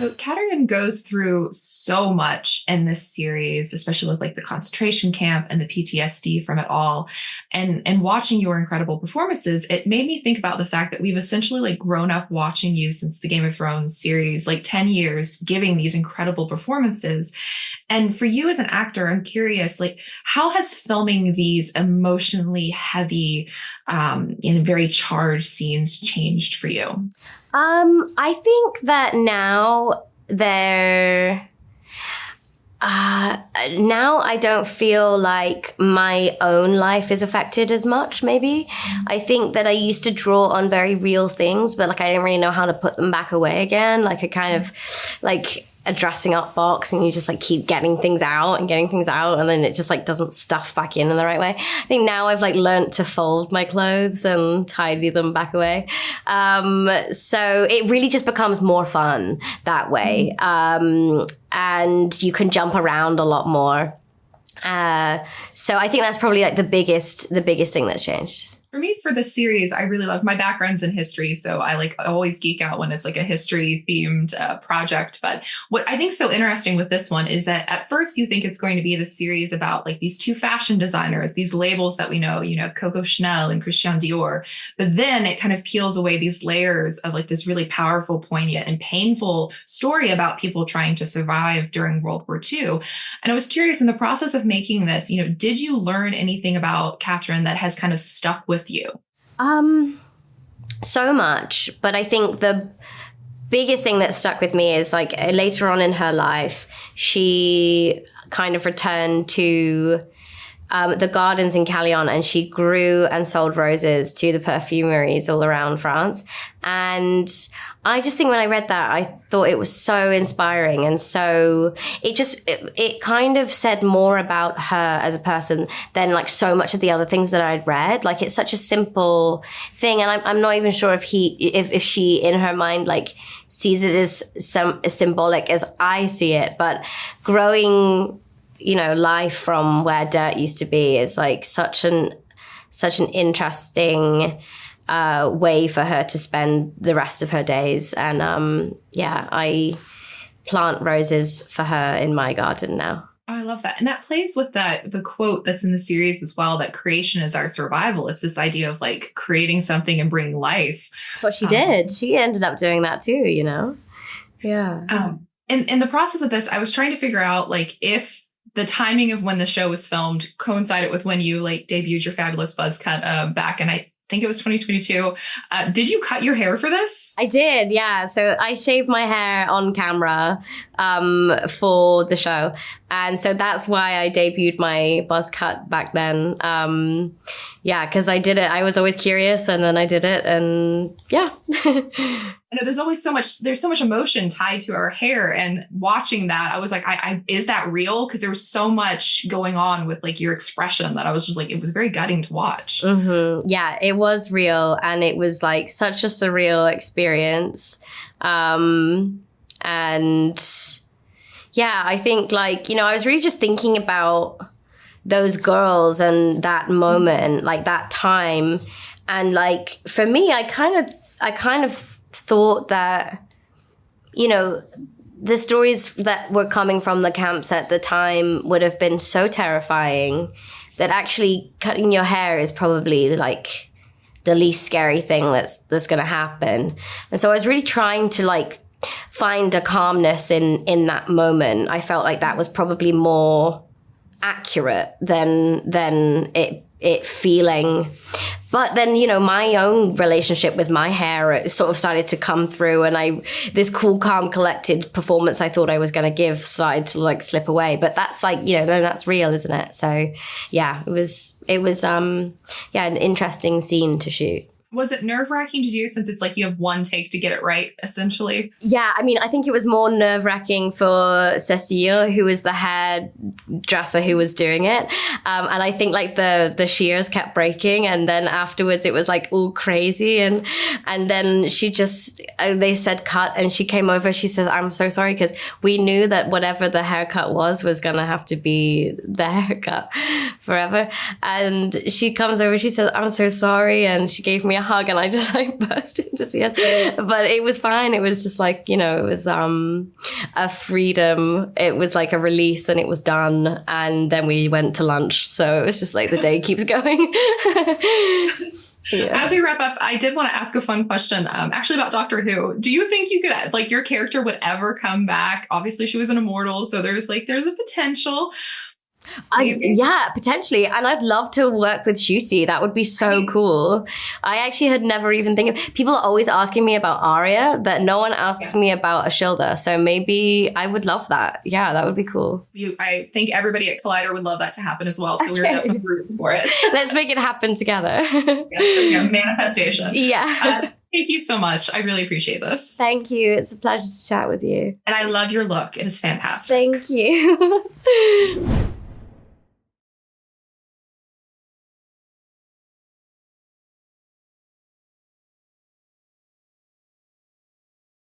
So Katerin goes through so much in this series, especially with like the concentration camp and the PTSD from it all. And watching your incredible performances, it made me think about the fact that we've essentially like grown up watching you since the Game of Thrones series, like 10 years, giving these incredible performances. And for you as an actor, I'm curious, like, how has filming these emotionally heavy and very charged scenes changed for you? I think that now now I don't feel like my own life is affected as much, maybe. I think that I used to draw on very real things, but like I didn't really know how to put them back away again. Like I kind of like a dressing up box and you just like keep getting things out and then it just like doesn't stuff back in the right way. I think now I've like learned to fold my clothes and tidy them back away. So it really just becomes more fun that way. And you can jump around a lot more. So I think that's probably like the biggest thing that's changed. For me, for this series, I really love my background's in history. So I like always geek out when it's like a history themed project. But what I think is so interesting with this one is that at first you think it's going to be the series about like these two fashion designers, these labels that we know, you know, Coco Chanel and Christian Dior. But then it kind of peels away these layers of like this really powerful, poignant and painful story about people trying to survive during World War II. And I was curious in the process of making this, you know, did you learn anything about Katerin that has kind of stuck with you? So much, but I think the biggest thing that stuck with me is like later on in her life, she kind of returned to the gardens in Callion and she grew and sold roses to the perfumeries all around France. And I just think when I read that, I thought it was so inspiring. And so it kind of said more about her as a person than like so much of the other things that I'd read. Like it's such a simple thing. And I'm not even sure if she in her mind, like sees it as as symbolic as I see it, but growing, you know, life from where dirt used to be is like such an interesting way for her to spend the rest of her days. And I plant roses for her in my garden now. Oh, I love that. And that plays with the quote that's in the series as well, that creation is our survival. It's this idea of like creating something and bringing life. That's what she did. She ended up doing that too, you know? Yeah. In the process of this, I was trying to figure out like if the timing of when the show was filmed coincided with when you like debuted your fabulous buzz cut back, and I think it was 2022. Did you cut your hair for this? I did, yeah. So I shaved my hair on camera for the show. And so that's why I debuted my buzz cut back then. Because I did it. I was always curious and then I did it and yeah. I know there's so much emotion tied to our hair, and watching that, I was like, is that real? Because there was so much going on with like your expression that I was just like, it was very gutting to watch. Mm-hmm. Yeah, it was real. And it was like such a surreal experience. And yeah, I think like, you know, I was really just thinking about those girls and that moment, like that time. And like, for me, I kind of thought that, you know, the stories that were coming from the camps at the time would have been so terrifying that actually cutting your hair is probably like the least scary thing that's going to happen. And so I was really trying to like find a calmness in that moment. I felt like that was probably more accurate than it feeling. But then, you know, my own relationship with my hair, it sort of started to come through, and this cool, calm, collected performance I thought I was going to give started to like slip away. But that's like, you know, then that's real, isn't it? So yeah, it was an interesting scene to shoot. Was it nerve-wracking to do, since it's like you have one take to get it right, essentially? Yeah, I mean, I think it was more nerve-wracking for Cecile, who was the hairdresser who was doing it. And I think like the shears kept breaking, and then afterwards it was like all crazy. And then she just, they said cut, and she came over, she said, I'm so sorry, because we knew that whatever the haircut was going to have to be the haircut forever. And she comes over, she said, I'm so sorry. And she gave me a a hug, and I just like burst into tears. But it was fine. It was just like, you know, it was a freedom. It was like a release, and it was done. And then we went to lunch. So it was just like the day keeps going. Yeah. As we wrap up, I did want to ask a fun question, actually about Doctor Who. Do you think you could, like, your character would ever come back? Obviously, she was an immortal, so there's a potential. Yeah, potentially. And I'd love to work with Ncuti. That would be so cool. I actually had never even think of, people are always asking me about Arya, that no one asks me about Ashilda. So maybe I would love that. Yeah, that would be cool. I think everybody at Collider would love that to happen as well. So we're definitely rooting for it. Let's make it happen together. Manifestation. Yeah. Thank you so much. I really appreciate this. Thank you. It's a pleasure to chat with you. And I love your look. It is fantastic. Thank you.